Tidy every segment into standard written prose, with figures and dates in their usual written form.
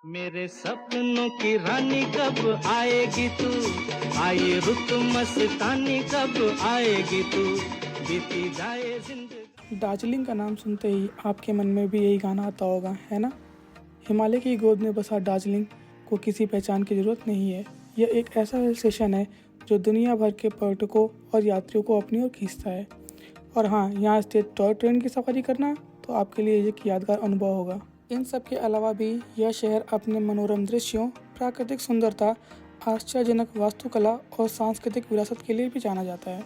मेरे सपनों की रानी कब आएगी तू, आई रुत मस्तानी कब आएगी तू, बीती जाए जिंदगी। दार्जिलिंग का नाम सुनते ही आपके मन में भी यही गाना आता होगा, है ना। हिमालय की गोद में बसा दार्जिलिंग को किसी पहचान की ज़रूरत नहीं है। यह एक ऐसा हिल स्टेशन है जो दुनिया भर के पर्यटकों और यात्रियों को अपनी ओर खींचता है। और हाँ, यहाँ स्टेट टॉय ट्रेन की सफारी करना तो आपके लिए एक यादगार अनुभव होगा। इन सब के अलावा भी यह शहर अपने मनोरम दृश्यों, प्राकृतिक सुंदरता, आश्चर्यजनक वास्तुकला और सांस्कृतिक विरासत के लिए भी जाना जाता है।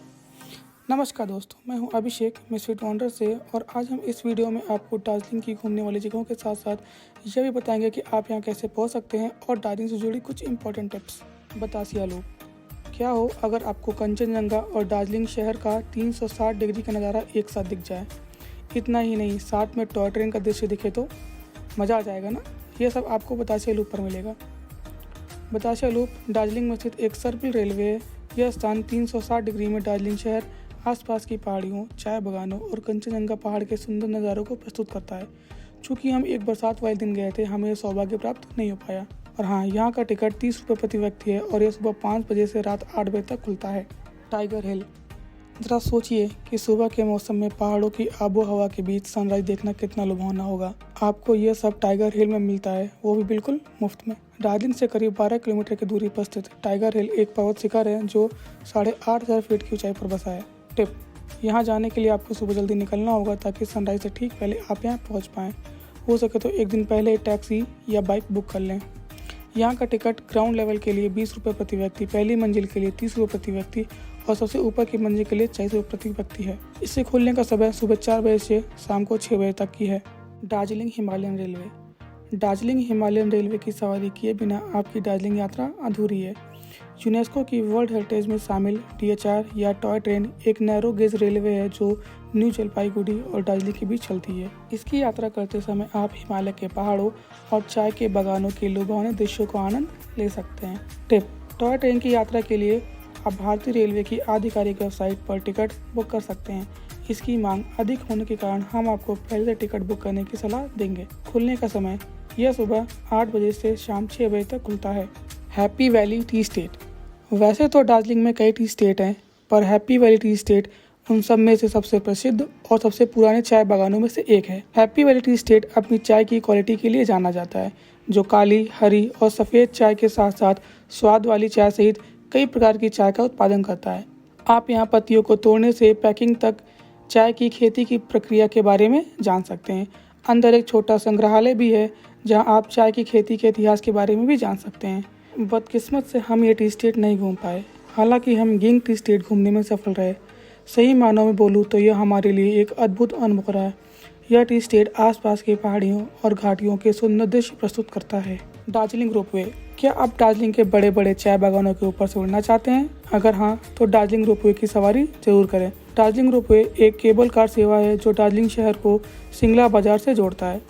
नमस्कार दोस्तों, मैं हूं अभिषेक मिसफिट वॉन्डर से, और आज हम इस वीडियो में आपको दार्जिलिंग की घूमने वाली जगहों के साथ साथ यह भी बताएंगे कि आप यहां कैसे पहुंच सकते हैं और दार्जिलिंग से जुड़ी कुछ इंपॉर्टेंट टिप्स। बतासिया लूप क्या हो अगर आपको कंचनजंगा और दार्जिलिंग शहर का 360 डिग्री का नज़ारा एक साथ दिख जाए। इतना ही नहीं, साथ में टॉय ट्रेन का दृश्य दिखे तो मज़ा आ जाएगा ना। यह सब आपको बतासिया लूप पर मिलेगा। बतासिया लूप दार्जिलिंग में स्थित एक सर्पिल रेलवे है। यह स्थान 360 डिग्री में दार्जिलिंग शहर, आसपास की पहाड़ियों, चाय बागानों और कंचनजंगा पहाड़ के सुंदर नज़ारों को प्रस्तुत करता है। चूँकि हम एक बरसात वाले दिन गए थे, हमें यह सौभाग्य प्राप्त नहीं हो पाया। और हाँ, यहाँ का टिकट 30 रुपये प्रति व्यक्ति है और यह सुबह 5 बजे से रात 8 बजे तक खुलता है। टाइगर हिल, ज़रा सोचिए कि सुबह के मौसम में पहाड़ों की आबो हवा के बीच सनराइज देखना कितना लुभावना होगा। आपको यह सब टाइगर हिल में मिलता है, वो भी बिल्कुल मुफ्त में। दार्जिलिंग से करीब 12 किलोमीटर की दूरी पर स्थित टाइगर हिल एक पर्वत शिखर है जो 8,500 फीट की ऊंचाई पर बसा है। टिप, यहाँ जाने के लिए आपको सुबह जल्दी निकलना होगा ताकि सनराइज से ठीक पहले आप यहाँ पहुँच पाएँ। हो सके तो एक दिन पहले टैक्सी या बाइक बुक कर लें। यहाँ का टिकट ग्राउंड लेवल के लिए 20 रुपये प्रति व्यक्ति, पहली मंजिल के लिए 30 रुपये प्रति व्यक्ति और सबसे ऊपर की मंजिल के लिए 40 रुपये प्रति व्यक्ति है। इससे खुलने का समय सुबह 4 बजे से शाम को 6 बजे तक की है। Darjeeling Himalayan railway, Darjeeling Himalayan railway की सवारी किए बिना आपकी दार्जिलिंग यात्रा अधूरी है। यूनेस्को की वर्ल्ड हेरिटेज में शामिल DHR या टॉय ट्रेन एक नैरो गेज रेलवे है जो न्यू जलपाईगुड़ी और दार्जिलिंग के बीच चलती है। इसकी यात्रा करते समय आप हिमालय के पहाड़ों और चाय के बागानों के लुभावने दृश्यों का आनंद ले सकते हैं। टिप, टॉय ट्रेन की यात्रा के लिए आप भारतीय रेलवे की आधिकारिक वेबसाइट पर टिकट बुक कर सकते हैं। इसकी मांग अधिक होने के कारण हम आपको पहले से टिकट बुक करने की सलाह देंगे। खुलने का समय यह सुबह 8 बजे से शाम 6 बजे तक खुलता है। हैप्पी वैली टी स्टेट, वैसे तो दार्जिलिंग में कई टी स्टेट हैं, पर हैप्पी वैली टी स्टेट उन सब में से सबसे प्रसिद्ध और सबसे पुराने चाय बागानों में से एक है। हैप्पी वैली टी स्टेट अपनी चाय की क्वालिटी के लिए जाना जाता है, जो काली, हरी और सफ़ेद चाय के साथ साथ स्वाद वाली चाय सहित कई प्रकार की चाय का उत्पादन करता है। आप यहाँ पत्तियों को तोड़ने से पैकिंग तक चाय की खेती की प्रक्रिया के बारे में जान सकते हैं। अंदर एक छोटा संग्रहालय भी है जहाँ आप चाय की खेती के इतिहास के बारे में भी जान सकते हैं। बदकिस्मत से हम ये टी स्टेट नहीं घूम पाए, हालांकि हम गिंग टी स्टेट घूमने में सफल रहे। सही मानों में बोलूँ तो यह हमारे लिए एक अद्भुत अनुभव रहा है। यह टी स्टेट आसपास की पहाड़ियों और घाटियों के सुंदर दृश्य प्रस्तुत करता है। दार्जिलिंग रोपवे, क्या आप दार्जिलिंग के बड़े बड़े चाय बागानों के ऊपर से उड़ना चाहते हैं? अगर हाँ, तो दार्जिलिंग रोपवे की सवारी जरूर करें। दार्जिलिंग रोपवे एक केबल कार सेवा है जो दार्जिलिंग शहर को सिंगला बाजार से जोड़ता है।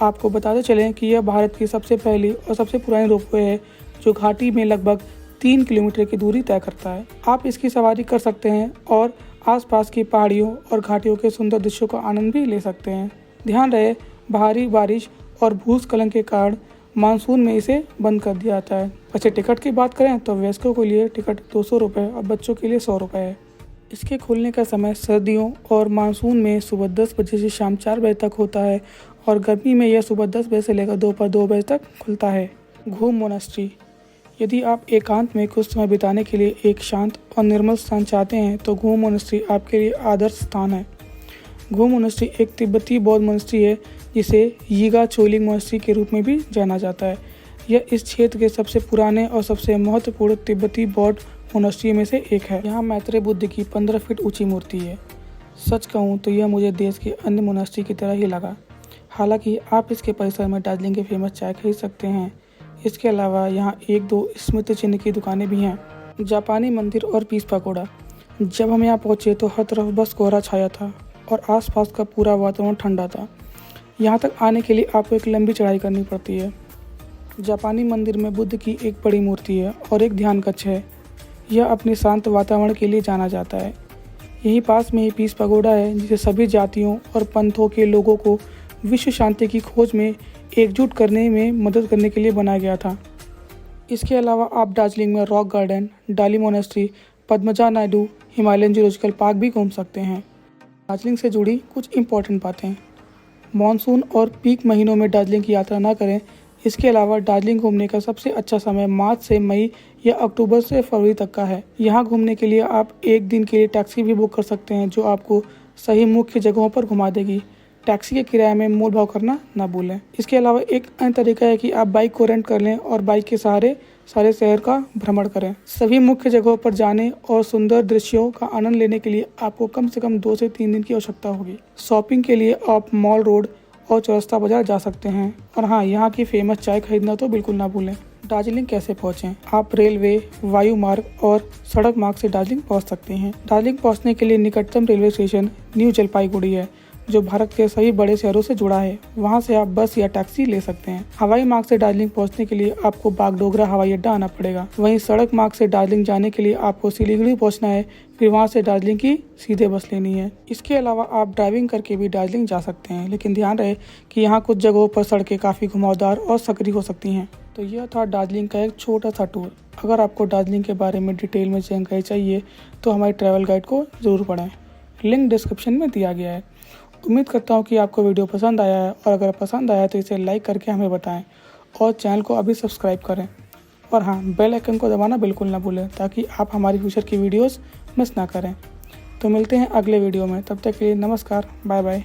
आपको बताते चलें कि यह भारत की सबसे पहली और सबसे पुरानी रोपवे है जो घाटी में लगभग 3 किलोमीटर की दूरी तय करता है। आप इसकी सवारी कर सकते हैं और आसपास की पहाड़ियों और घाटियों के सुंदर दृश्यों का आनंद भी ले सकते हैं। ध्यान रहे, भारी बारिश और भूस्खलन के कारण मानसून में इसे बंद कर दिया जाता है। वैसे टिकट की बात करें तो वयस्कों के लिए टिकट 200 रुपये और बच्चों के लिए 100 रुपये है। इसके खुलने का समय सर्दियों और मानसून में सुबह 10 बजे से शाम 4 बजे तक होता है और गर्मी में यह सुबह 10 बजे से लेकर दोपहर 2 बजे तक खुलता है। घूम मोनास्ट्री, यदि आप एकांत में कुछ समय बिताने के लिए एक शांत और निर्मल स्थान चाहते हैं तो घूम मोनास्ट्री आपके लिए आदर्श स्थान है। घूम मोनास्ट्री एक तिब्बती बौद्ध मोनास्ट्री है जिसे यीगा चोलिंग मोनास्ट्री के रूप में भी जाना जाता है। यह इस क्षेत्र के सबसे पुराने और सबसे महत्वपूर्ण तिब्बती बौद्ध मोनास्ट्री में से एक है। यहाँ मैत्रेय बुद्ध की 15 फीट ऊंची मूर्ति है। सच कहूँ तो यह मुझे देश के अन्य मोनास्ट्री की तरह ही लगा। हालांकि आप इसके परिसर में दार्जिलिंग के फेमस चाय खरीद सकते हैं। इसके अलावा यहाँ 1-2 स्मृति चिन्ह की दुकानें भी हैं। जापानी मंदिर और पीस पकोड़ा, जब हम यहाँ पहुँचे तो हर तरफ बस कोहरा छाया था और आसपास का पूरा वातावरण ठंडा था। यहाँ तक आने के लिए आपको एक लंबी चढ़ाई करनी पड़ती है। जापानी मंदिर में बुद्ध की एक बड़ी मूर्ति है और एक ध्यान कक्ष है। यह अपने शांत वातावरण के लिए जाना जाता है। यहीं पास में ही पीस पगोड़ा है जिसे सभी जातियों और पंथों के लोगों को विश्व शांति की खोज में एकजुट करने में मदद करने के लिए बनाया गया था। इसके अलावा आप दार्जिलिंग में रॉक गार्डन, डाली monastery, Padmaja Naidu Himalayan zoological park भी घूम सकते हैं। दार्जिलिंग से जुड़ी कुछ इम्पोर्टेंट बातें। मानसून और पीक महीनों में दार्जिलिंग की यात्रा ना करें। इसके अलावा दार्जिलिंग घूमने का सबसे अच्छा समय मार्च से मई या अक्टूबर से फरवरी तक का है। यहाँ घूमने के लिए आप एक दिन के लिए टैक्सी भी बुक कर सकते हैं जो आपको सही मुख्य जगहों पर घुमा देगी। टैक्सी के किराए में मोल भाव करना ना भूलें। इसके अलावा एक अन्य तरीका है कि आप बाइक को रेंट कर लें और बाइक के सहारे सारे शहर का भ्रमण करें। सभी मुख्य जगहों पर जाने और सुंदर दृश्यों का आनंद लेने के लिए आपको कम से कम 2 से 3 दिन की आवश्यकता होगी। शॉपिंग के लिए आप मॉल रोड और चौरस्ता बाजार जा सकते हैं। और हाँ, यहाँ की फेमस चाय खरीदना तो बिल्कुल ना भूलें। दार्जिलिंग कैसे पहुँचें? आप रेलवे, वायु मार्ग और सड़क मार्ग से दार्जिलिंग पहुँच सकते हैं। दार्जिलिंग पहुँचने के लिए निकटतम रेलवे स्टेशन न्यू जलपाईगुड़ी है जो भारत के सभी बड़े शहरों से जुड़ा है। वहां से आप बस या टैक्सी ले सकते हैं। हवाई मार्ग से दार्जिलिंग पहुंचने के लिए आपको बागडोगरा हवाई अड्डा आना पड़ेगा। वहीं सड़क मार्ग से दार्जिलिंग जाने के लिए आपको सिलीगुड़ी पहुंचना है, फिर वहां से दार्जिलिंग की सीधे बस लेनी है। इसके अलावा आप ड्राइविंग करके भी दार्जिलिंग जा सकते हैं, लेकिन ध्यान रहे कि यहाँ कुछ जगहों पर सड़कें काफ़ी घुमावदार और सकरी हो सकती हैं। तो यह था दार्जिलिंग का एक छोटा सा टूर। अगर आपको दार्जिलिंग के बारे में डिटेल में जानकारी चाहिए तो हमारी ट्रैवल गाइड को ज़रूर पढ़ें। लिंक डिस्क्रिप्शन में दिया गया है। उम्मीद करता हूँ कि आपको वीडियो पसंद आया है, और अगर पसंद आया तो इसे लाइक करके हमें बताएं और चैनल को अभी सब्सक्राइब करें। और हाँ, बेल आइकन को दबाना बिल्कुल ना भूलें ताकि आप हमारी फ्यूचर की वीडियोस मिस ना करें। तो मिलते हैं अगले वीडियो में, तब तक के लिए नमस्कार, बाय बाय।